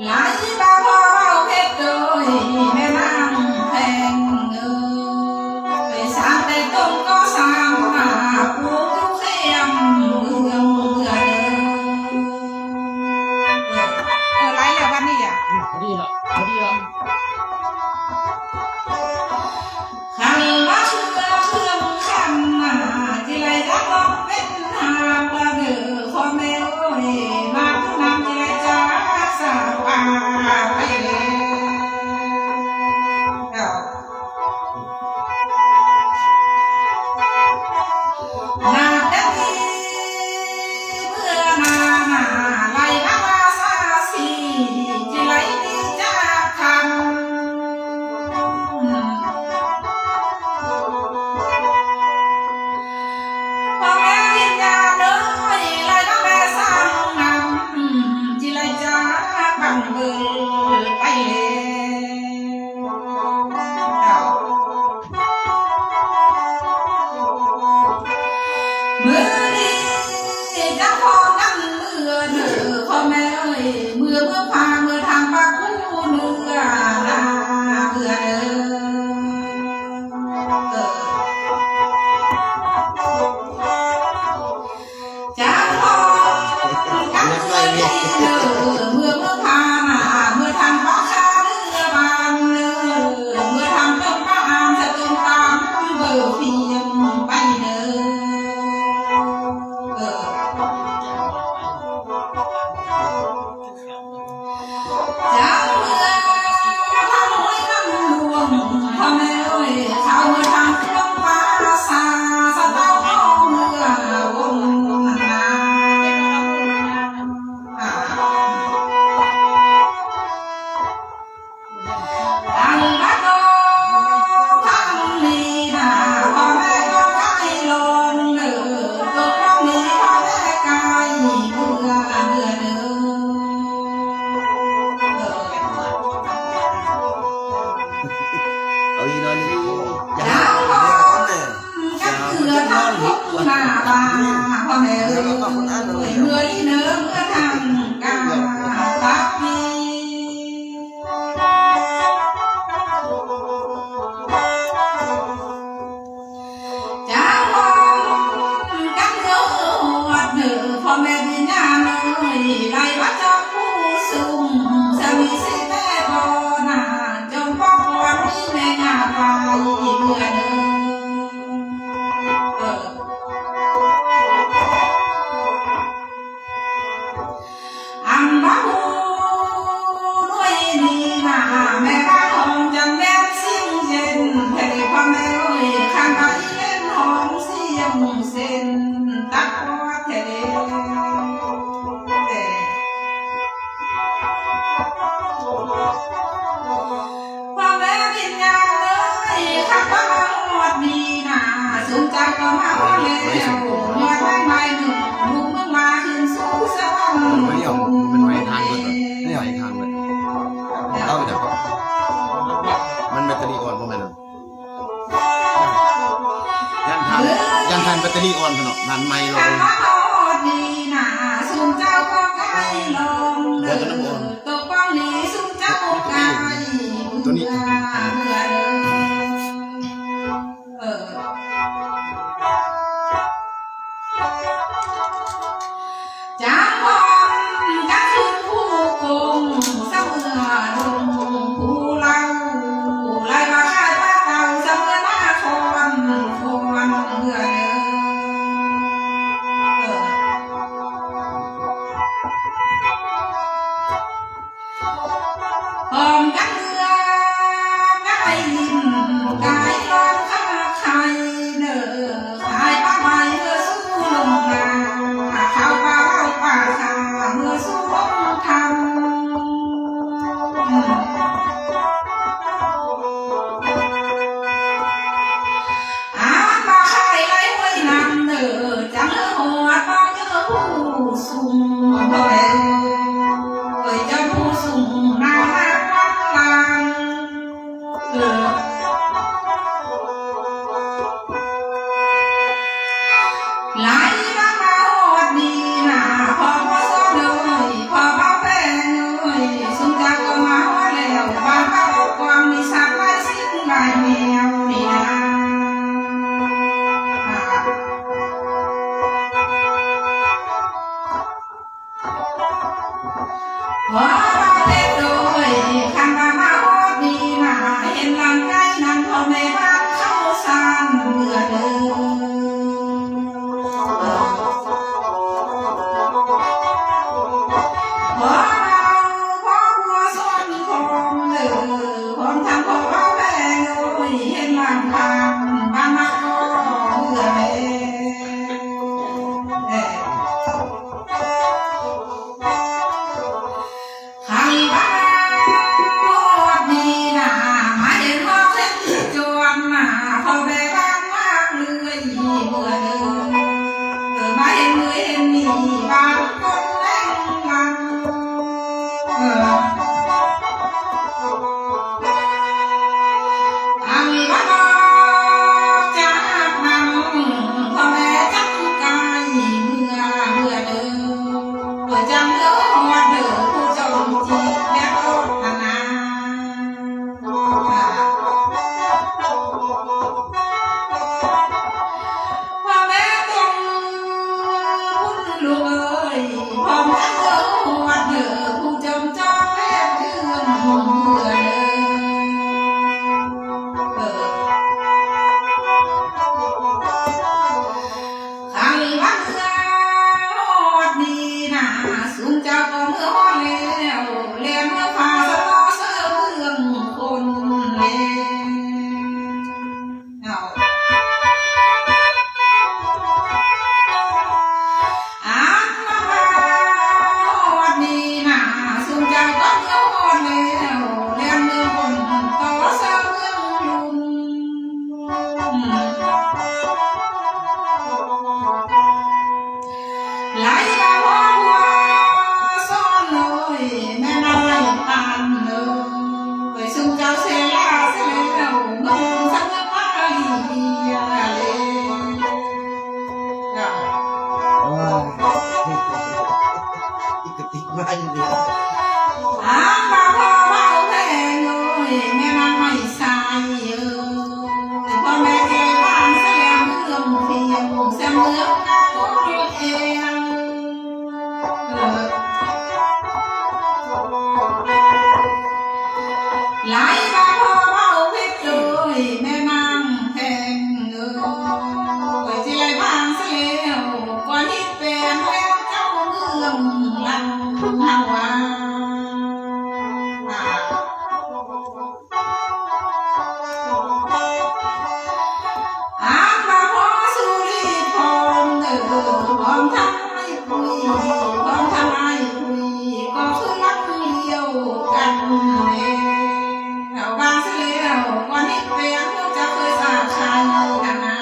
หลายบ้าพ่อเราเพชรเลยแม่นางแพงไปสร้างแต่ต้นก็สร้างมาปลูกเข้มเมืองไรแล้ววันนี้อ่ะพอดีละขันว่าเชื่อเพื่อนขันมาที่ไรจะลองเป็นหางละเด้อพ่อแม่เอ้ยมาผู้นำที่ไรจะสาวไปแล้วนาเด็กเพื่อนาไล่มาซาสีที่ไรดีจะทำพ่อแม่กินยาเลยไล่มาแม่สร้างนำที่ไรจะบังเอิญไปแล้วมือนี้จะพอกันเมื่อเด้อพ่อแม่เอ้ยเมื่อพาเมื่อทางปากคู่เนื้อนาเมื่อเด้อจะพอกันเมื่อนี้เด้อเมื่อพาเมื่อทางปากข้าเนื้อบานเด้อเมื่อทำต้นป้าอามจะต้นตามเบอร์เพียงไปเด้อจ้าเมื่อทำไว้ทำหลวงพ่อแม่เอ้ยเขาเมื่อทำเครื่องฟ้าสาสะเต้าเมื่อวงนาดังบัดโตทั้งนี้นะพ่อแม่ก็ไกลลงเด้อตัวน้องนี้พ่อแม่ไกลเมื่อเด้อเอาอีนอนนี่ ดาวพอกันเถื่อทางทุกหน้าบาพ่อแม่เอ้ยเมื่ออีเนื้อเมื่อทางกาปักพีจ้าพอกันเถื่อวัดเด้อพ่อแม่ดินญาณเอ้ยไล่วัดเจ้าผู้สูงสามีสิแม่บ่น่าจงป้องวันนี้แม่งาไปเมื่อเด้ออันบ้าหูด้วยนี่นะแม่บ้าหองจังแม่เสียงเย็นแผ่พ่อแม่เอ้ยข้างใบเล่นหอมเสียงเส้นตักวัดเทเดพ่อแม่กินยาเลยข้างบ้านหอดดีนะสูงใจก็มาพ่อแล้วหอดไม่ไม่หนึ่งลูกมึงมาขึ้นสู่สวรรค์ ไม่เอามันไม่ทานเลยไม่เอาทานเลยเอาไปเดี๋ยวมันแบตเตอรี่อ่อนพวกมันยันทานแบตเตอรี่อ่อนขนาดนั้นไม่เรา ข้างบ้านหอดดีนะสูงเจ้าก็ไกลลงเลยตัวป้องนี้สูงเจ้าก็ไกลตัวนี้จางพรกันคืนผู้คงเสมอดงผู้เล่าไล่มาขายป้าเก่าเสมอหน้าคนเมื่อหอมกันเรือไก่ลินไก่ลองข้าไข่เด้อขายป้าใหม่เมื่อสู้ลงมาข้าวปลาเล่าปลาคาเมื่อสู้ลงทำมาขายไรไว้นำเด้อจังหัวป้าเจอผู้สูงบ่เอ้ยเจ้าผู้สูงนาวัดลางหลายบ้านมาหอดดีนะพอพ่อซ้อนเลยพอพ่อแป้งเลยสุน หัวเราเด็กโดยคำว่ามาฮอดดีนาเห็นลำไก่นั้นพ่อแม่บ้านเข้าสานเมื่อเดิหัวเราพ่อหัวส้นพร้อมพร้อมทำพ่อแม่โดยเห็นลำทางบ้านมาก็เมื่อเดิใครบ้างดีนะมาเห็นพ่อเส้นจวนนะพ่อแม่บ้านมากเลยเมื่อเดินมาเห็นมือเห็นนี่บางคนแรงลังอันนี้บ้านนอกจากนั้นพ่อแม่จังกายเมื่อเดินจังเลิศวัดเดินผู้จงจีและโอตนาพ่อแม่ตรงคุณลูกเอ้ยพ่อแม่เลิศวัดเดินผู้จงจองแม่เพื่อนเมื่อเดินใครว่าเมื่อฮอดดีนะสูงเจ้าก็เมื่อฮอดแล้วเลี้ยงเมื่อพาสะล้อเสื้อเรื่องคนเล่เอาอ่านมาฮอดดีนะสูงเจ้าก็เมื่อฮอดแล้วเลี้ยงเมื่อคนต่อเสื้อเรื่องลุงไหลมาพ่อหัวซ่อนเลยแม่น้อยปานเลยซึ่งเจ้าเสียแล้วเสียแล้วเมื่อสักเมื่อมาลีเลย โอ้ยอีกติกมาอย่างเดียว อ่างมาพ่อเบาแพงเลยแม่น้อยใส่พ่อแม่ใจบ้านเสียเมืองเพียงเสียเมืองน้ำเองไหลมาพ่อเบาเพชรเลยแม่นางแพงเลยที่ไหลบ้านเสียก่อนที่เป็นแล้วเจ้าเมืองลังหาวาอ่างมาพ่อสุริพรพร้อมทั้งไอ้คุยพร้อมทั้งไอ้คุยก็คือรักเดียวกันเอาบ้านเสียก่อนที่เป็นจะเคยสาบชายกันนะ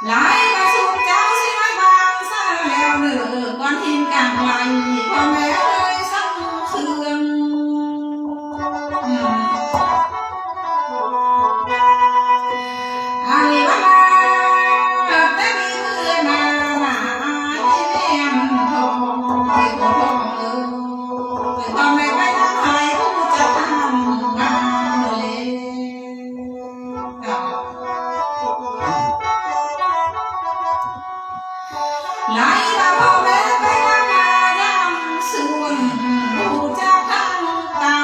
ไหลมาสู่เจ้าสิไว้บางซะแล้วก่อนทิ้งกลางไหลพ่อแม่เลยสั่งเครื่องไอ้บ้าแต่มีเมื่อนาหนาที่แม่มทองที่ทองพ่อแม่ไปทางไหนกูจะทำงานเลยไหลมาพ่อแม่ไปทำงานยำส่วนกูจะทำเตา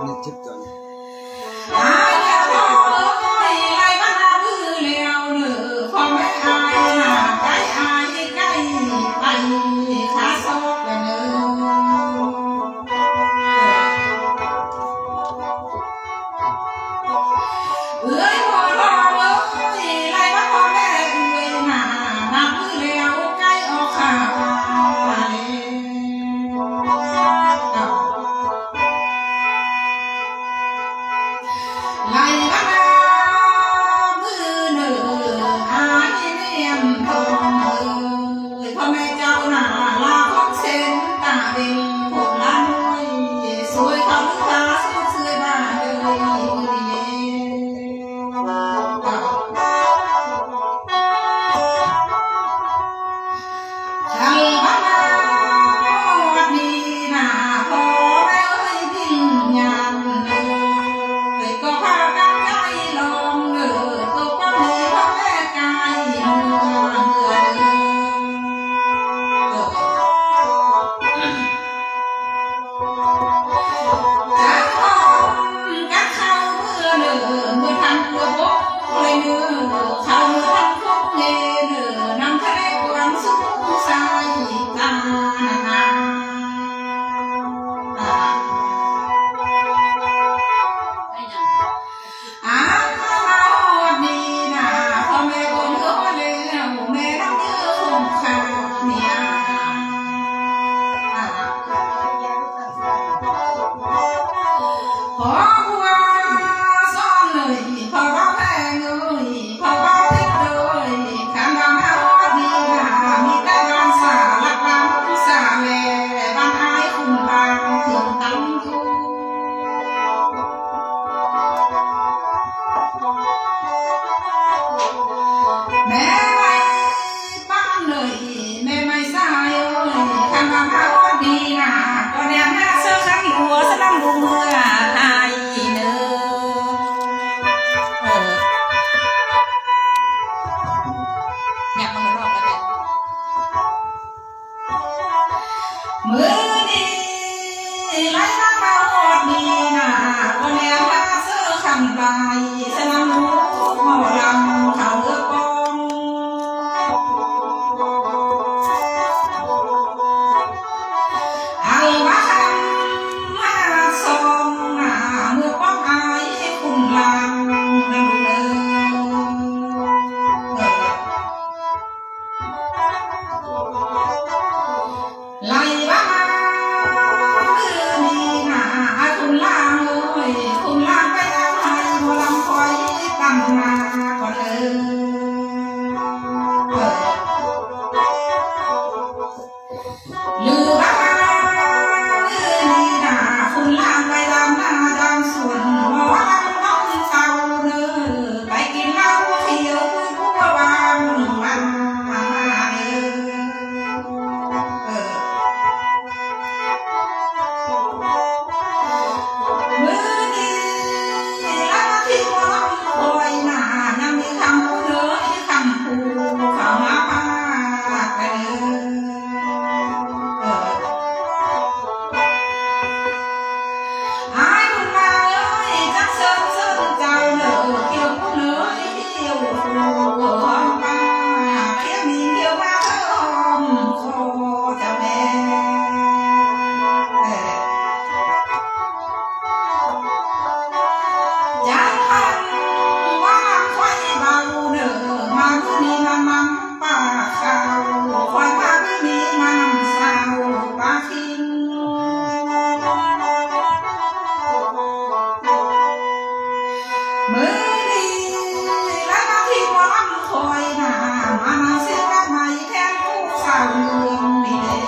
นี่เจ็บจัง อายแล้พ่อเอ้ยไล่บ้านนาคือแล้วพ่อแม่อายหาใกล้อายใกล้ไปขาซอกกันเอ้ยพ่อรอเอ้ยไล่บ้านพ่อแม่เอ้ยหนาคือแล้วใกล้ออกข่าวแล้ว ขอบัวซ้อนเลยขอบ้าแพงเลยขอบ้าเพชรเลยขันดำเอาดีนะมีแต่บ้านสาลักบ้านสาแหล่บ้านอายคุณบางเขื่อนตั้งอยู่ แม่ไม่บ้านเลยแม่ไม่สายเลยทำมาเขาดีนะก็แนมหน้าเสื้อข้างหัวสลัมบุงเมื่อไทยเนออยากมาข้างนอกแล้วแบบมือนี้ไล่มาเมาหอดดีนะก็แนมหน้าเสื้อข้างลายสลัมบุงหมอลำเขาเลือกปอง ไอ้ว่าคำมาส่งหน้าเมื่อป้องไอ้คุณลางนั่นไล่ว่ามาคือนี่นะไอ้คุณลางเลยคุณลางไปเอาให้หมอลำคอยตั้งมาก่อนเลยหรือว่านี่นะคุณล่างไปดำหน้าดำส่วนหมอลำน้องเศร้าเนอไปกินเหล้าเขียวผู้บางมันมาเนมือนี้แล้วที่หมอลำคอยหน้ายังมีคำพูดเลยคำพูดเข้ามาปากไปเลย ไอ้คุณมาเลยจักเสิร์ฟเสิร์ฟเจ้าเนอเกี่ยวคุณเลยเกี่ยวหัวมาเกี่ยวมีเกี่ยวมาเพิ่มคอเจ้าแม่จังหันว่าไฟเบาเนอมาคืนนี้มานำป่าข้าวคอยมาคืนนี้มานำสาวป่าคิง มือดีและมาที่หมอลำคอยหน้ามานาเสียงใหม่แทนผู้สาวเมืองนี่เด้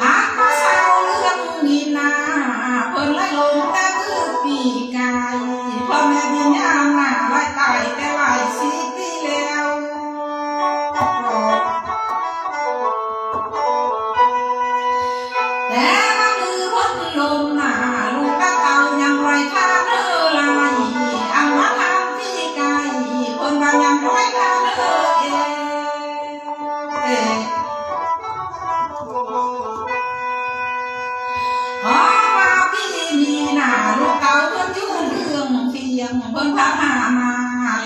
อามาสาวเรื่องนี้นาเพิ่นไล่ลงแต่มือปีกายพ่อแม่บินยามหน้าไล่ตายแต่หลายสิบปีแล้ว แต่ว่ามือพ้นลมหนาลูกตาเต่ายังไร้ค่าเนื้อลายอันว่าทำพี่ไก่คนบางยังไร้ค่าเนื้อเอพอมาพี่มีหน้าลูกเต่าเพิ่นยุ่งเรื่องเพียงเพิ่นพาหามาแ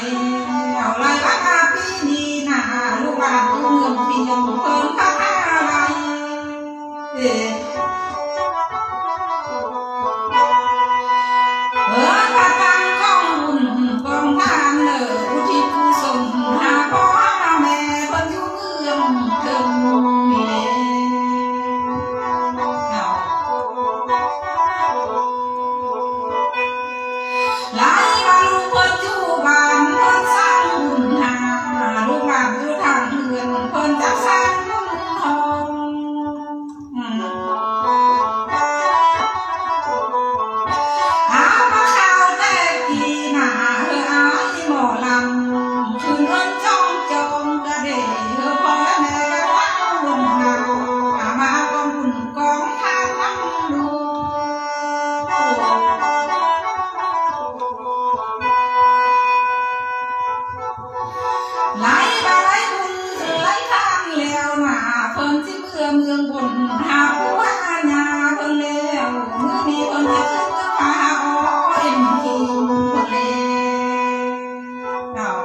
ล้วไล่ว่ามาพี่มีหน้าลูกบ้านยุ่งเรื่องเพียงเพิ่นพาหาอะไรพระตังกองบุญกองทานเนออุทิศกุศลหาพ่อหาแม่เพิ่นอยู่เมืองเทิงนี่หลายมาลูกเพิ่นอยู่บ้านเพิ่นสร้างบุญหาลูกหลานอยู่ทางเฮือนเพิ่นจักสร้างบุญทองอามาข่าวแต่กีหน้าเธออายหมอลำคืนเงินจ้องจองกระเดะเธอพ่อและแม่ว้าวลงหามากองบุญกองทานน้ำดูไหลมาไหลบุญไหลทางแล้วหนาเพิ่นสิเบื่อเมืองบนหาผู้ว่าญาเพิ่นแล้วเมื่อมีเพิ่นจะขึ้นเมื่อพาอ้อเอ็นทีเพิ่นแล้ว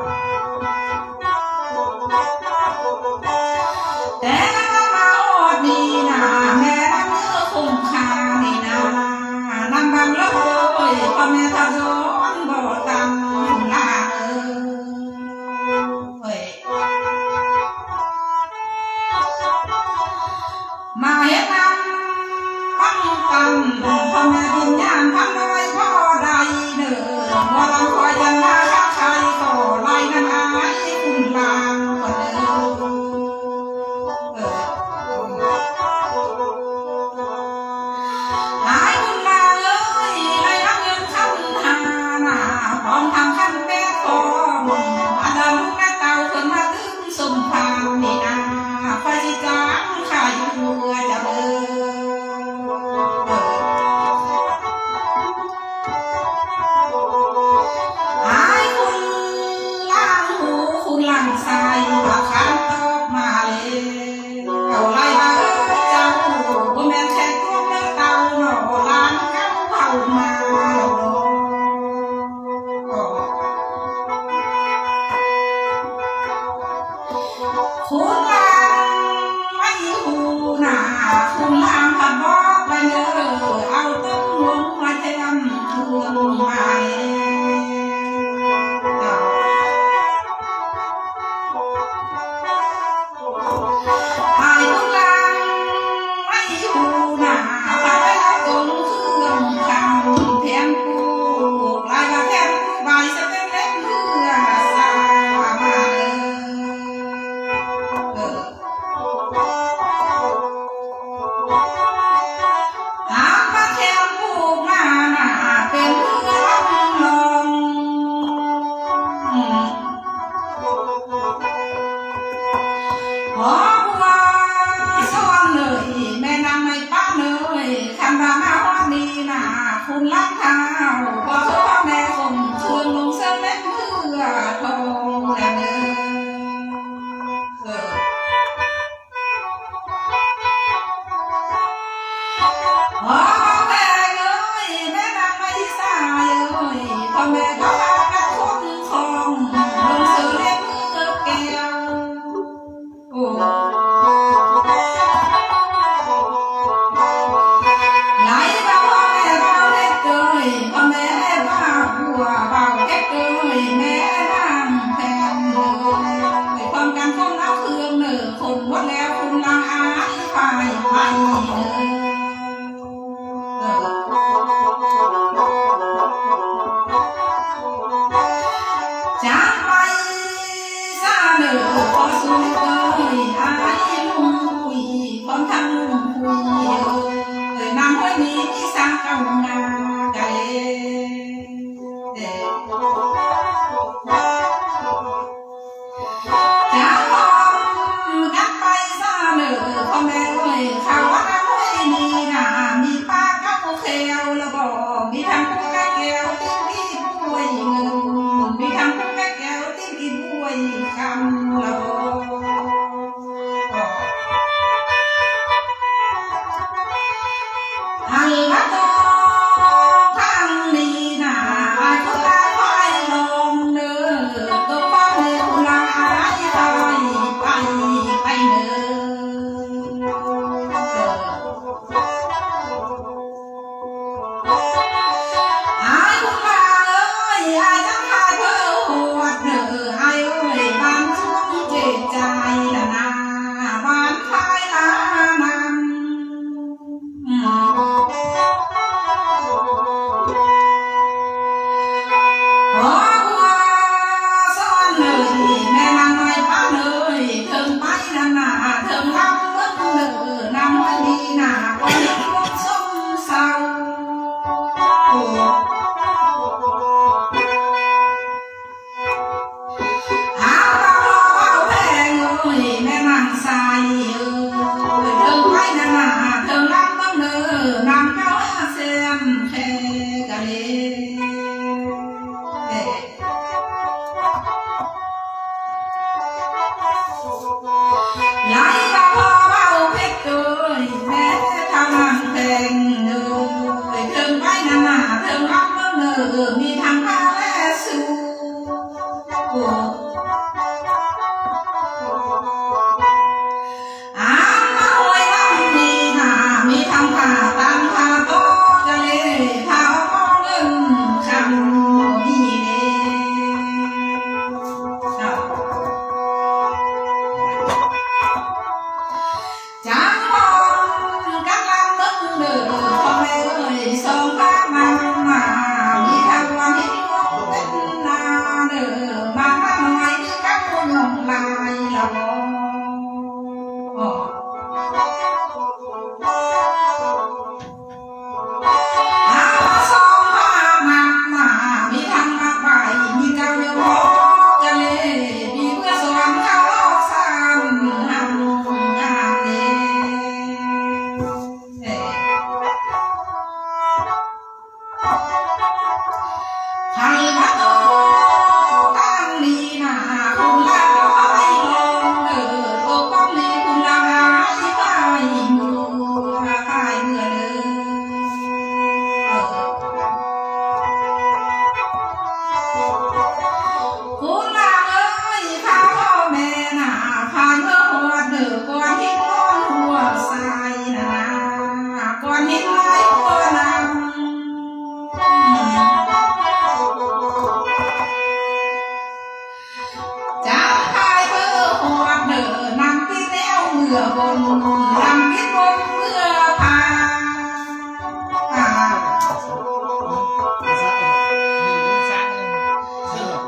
แต่มาอดนี่นะแม่น้ำเนื้อคงคานี่นะน้ำบางละโอยพ่อแม่ทำย้อนบ่ตำลาเอ้ย มาเฮ็ดนำปังกันพ่อแม่ดินยามพันน้อยพ่อใดเด้อบ่ลำคอยยันมาข้าใครก็ไล่น้ำอายคุณลางก็เด้อหายคุณลางเอ้ยไล่รับเงินคำหาหน้าพร้อมทำขั้นแม่พร้อมอาดาลูกแม่เต่าคนมาตึ้งสมพามนี่นาไฟสิจ้างข้าอยู่เมื่อจะเด้อหลังใส่ว่าข้ามตอบมาเลยเอาไล่มาเจ้าบ่แม่นแค่ตัวเมื่อเต่าหนอล้างเก้าเผามาคุณลางไม่หูหน้าคุณลางพัดบอกไปเด้อเอาต้นหลวงมาเทียมเครื่องไม้หามาแถว ลำพิษบนเพื่อพา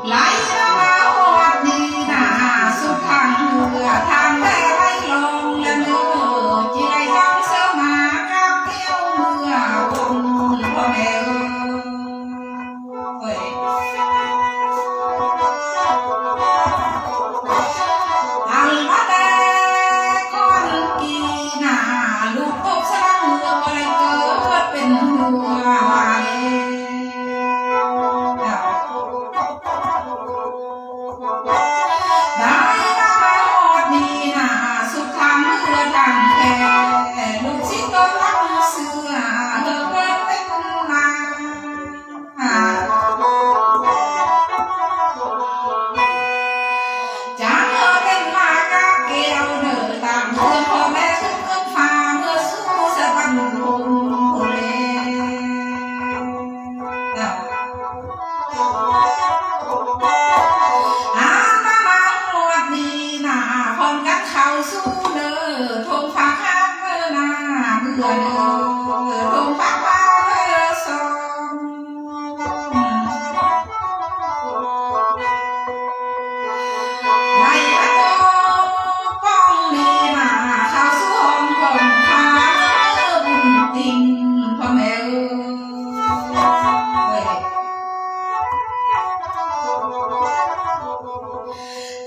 ไหลมาหอดดีหนาสุดทางเรือทางแม่ไหลลงและเนื้อจีไรทางเสือมากับเที่ยวเมื่อคนพ่อแม่เอ้ยอันมาแต่ก่อนปีหน้าลูกตกสลังเรืออะไรเกิดเป็นหัวได้มาหอดนี่นาสุดทางเรือทางแพลูกชิดก็รักเสือเธอเกิดเป็นนาจางเธอเป็นมากับเกลียวเดินตามเพื่อนพ่อแม่ขึ้นเมืองฟ้าเมื่อสู้สะบันบุญบุเล่เข้าสู่เด้อทงฟ้าข้างเมื่อนาเมื่อเด้อทงฟ้าฟ้าเมื่อสองไล่พระโตป้องนี่นาเข้าสู่ห้องกองฟ้าเมื่อบุญจริงพ่อแม่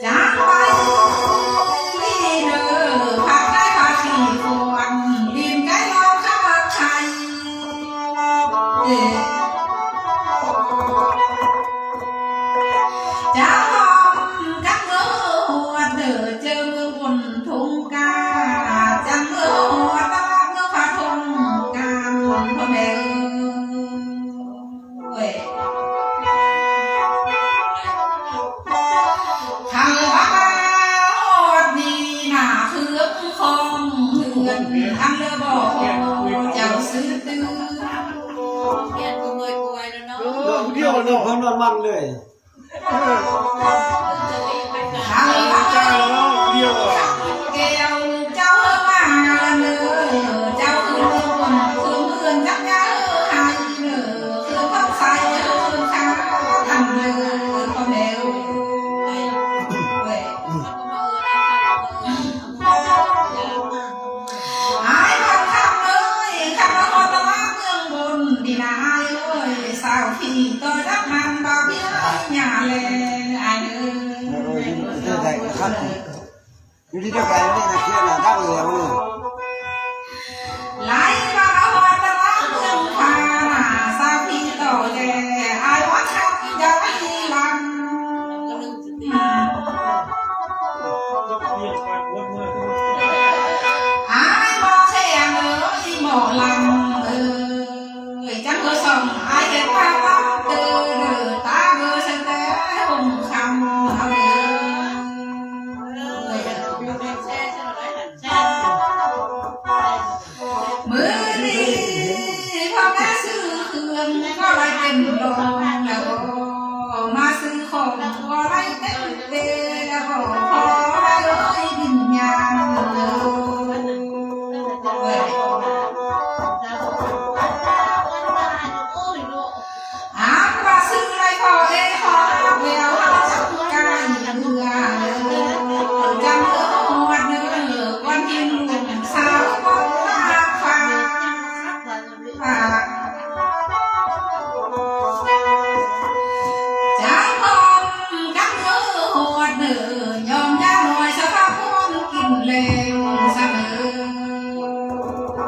จากไปจะหอมกักเงือหัวเดือเจอมือบนทุ่งกาจังเงือหัวตาเงือฟ้าทุ่งกาพ่อแม่เอ้ยทางบ้านหอดดีหน้าเคืองคองเหือนอันเลือบอกเจ้าซื้อตื้อเดียวเนาะเขานอนมันเลยทางบ้านเดียวเกี่ยวเจ้ามาเนื้อเจ้าคือเมืองคือเมืองจักยาหายเนื้อคือพักใส่ข้าทำเนื้อพ่อแม่หายพักคำเลยคำละคนละมาเมืองบนดีนายเอ้ยสาวพี่ต่อรักมันบ่าวพี่หน้าเลยอันเอ้ยอยู่ที่เดียวกันนี่นะเชื่อนะตั้งเรือเลยไหลมาเอาวัดตะลังเมืองพาสาวพี่ต่อแย่อายวัดชักจะไม่ลำอายบอกเสียงเลยบอกลำจังเกอส่องอายเห็นภาพว่าเตือตาเกอเสนแต่หงคำเอามือนี้พ่อแม่ซื้อเครื่องก็ไรเป็นลมแล้วมาซื้อของก็ไรเป็นเดแล้วก็ขอได้เลยวิญญาณมาซื้อไรขอเอขอเดียวจับกายเบื่อจำเนื้อหัวเนื้อวันที่หนุ่มสาวคนหน้าฟ้าใจพร้อมกับเนื้อหัวเนื้อยอมย่าหน่อยสภาพคนกินเลวเสมอ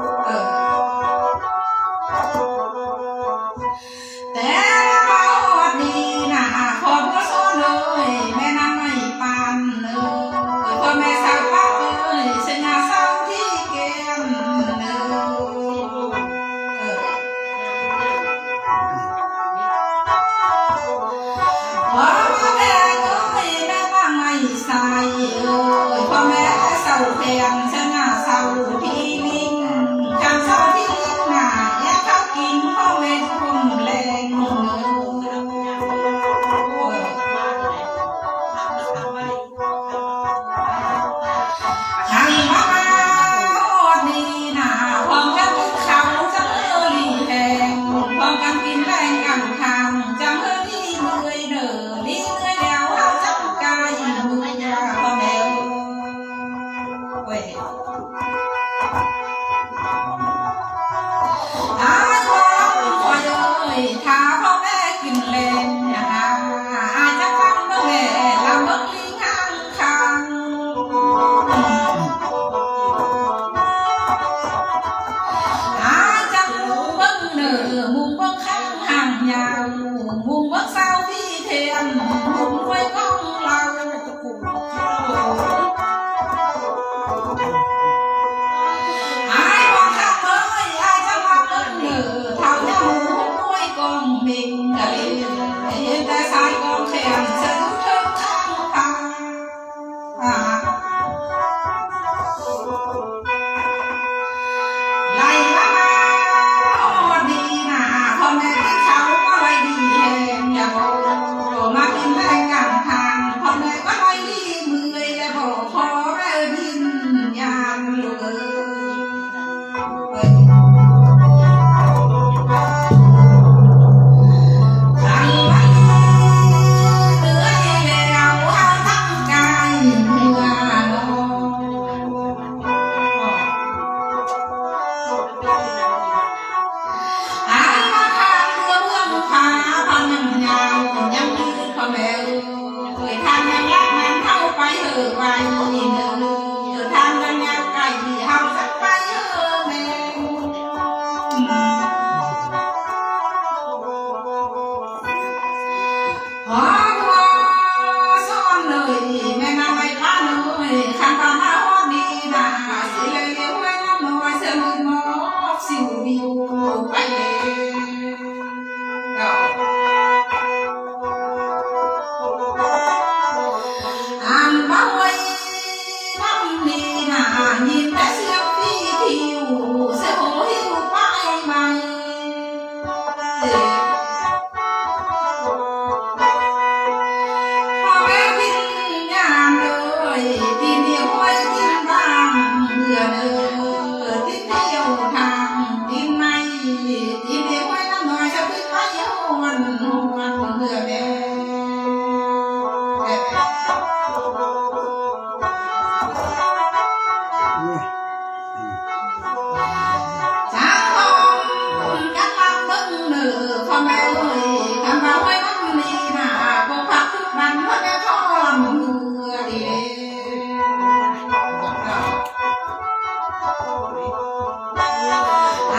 อ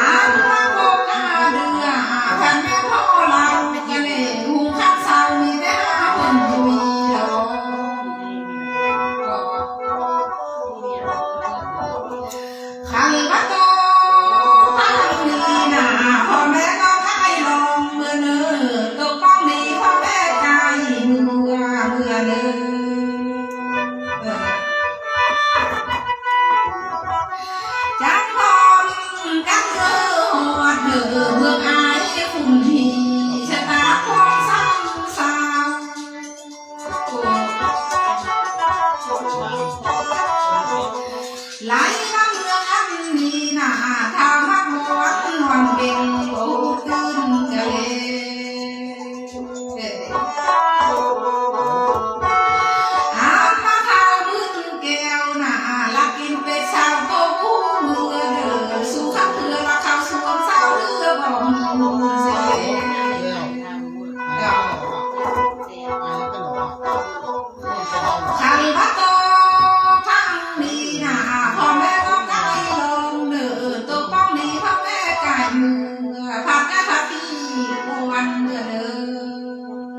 ามาโกกาเดือพันแม่พ่อเรากะเลยหูข้างเศร้ามีแต่หาคนอยู่มีดอกขันบัตโตตั้งมีหน้าพ่อแม่ก็ไก่ลองเมื่อเนอตกป้องมีพ่อแม่ไก่เมื่อเนอจังพรกันเมื่อเธอเมื่ออายคุณทีชะตาความซ้ำซ้ำไหลน้ำเมืองอันนี้นาทามักมวนวันเป็นโอ้ตื่นกะเลอามาข้าวมึงแก้วนาลักกินเป็ดสาวโตผู้เมื่อเด้อสู่ข้างเรือละข้าวสวมสาวเรือบ่มือเสขันบัตโตทั้งนี้นาพ่อแม่ก็ไก่ลงเด้อตัวป้องดีพ่อแม่ไก่มือผัดหน้าผัดที่วันเมื่อเด้อ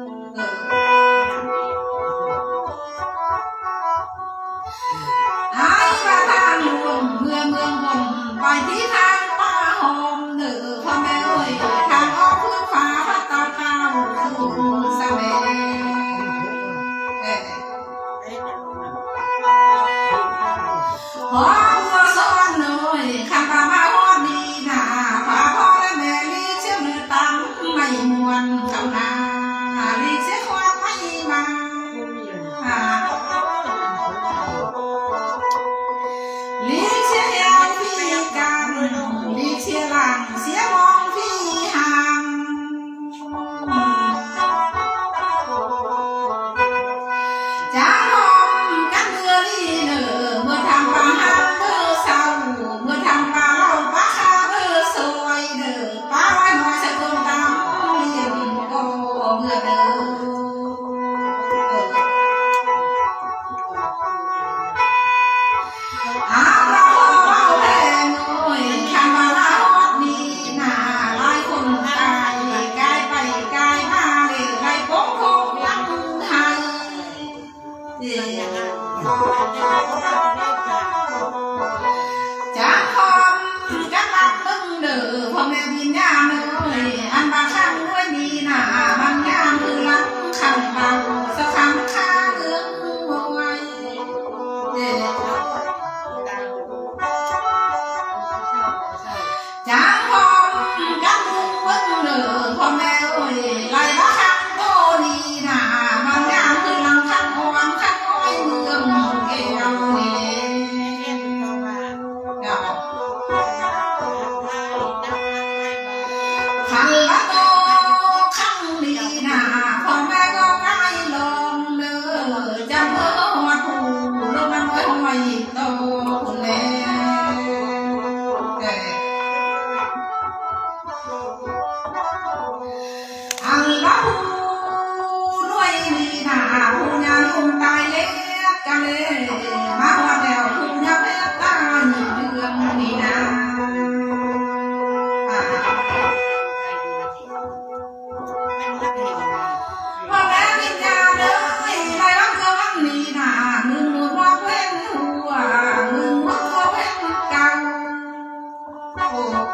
หายมาทางหลวงเมืองผมไปที่ทางป่าหอมเด้อพ่อแม่เอ้ยทางออกเพื่อฟ้าพัดตาข้าวสู่สะเวหอมมาซ้อนหน่อยขันตามาฮอดดีนาพาพ่อและแม่ลีเชื่อมือตั้งไม่มวนเข้านาลีเสียความไม่มาลีเสียยาวพี่กันลีเสียหลังเสียมองพี่ห่างจ้าหอมกันเมื่อลีเนอเมื่อทำปลาหาเมื่อเศร้าเมื่อทำปลาเล่าปลาคาเมื่อสวยเด้อปลาไว้หน่อยสะกดตามเลี้ยงก็เมื่อเด้ออาเราเอาแพงโอ้ยคำว่าลาฮอดนี่นาหลายคนตายกายไปกายมาเลยไล่โป๊กโคกยังไทยจากคอมกันนับมึงเด้อพ่อแม่บินยามเอ้ยอันบางครั้งด้วยดีนาบางยามคือหลังคำเบาสักคำข้าเอื้องบ่ไหวจากคอมกันมึงเด้อพ่อแม่เอ้ยไล่บางครั้งโตดีนาบางยามคือหลังคำอ่อนคำอ้อยเมืองแก้วนี่ขันละโตขังดีนาพ่อแม่ก็ไก่ลงเด้อจำเมื่อหัวผูลงมันไว้ไว้โตคุณแม่อันละผูด้วยดีนาผู้ยาลุงตายเล็กกันเลยมาหัวแถวผู้ยาเล็กตายเดือนนี้นาพ่อแม่กินยาเลยไรรักเธอวันนี้นามึงมัวเพ่นหัวมึงมัวเพ่นเก่าโอ้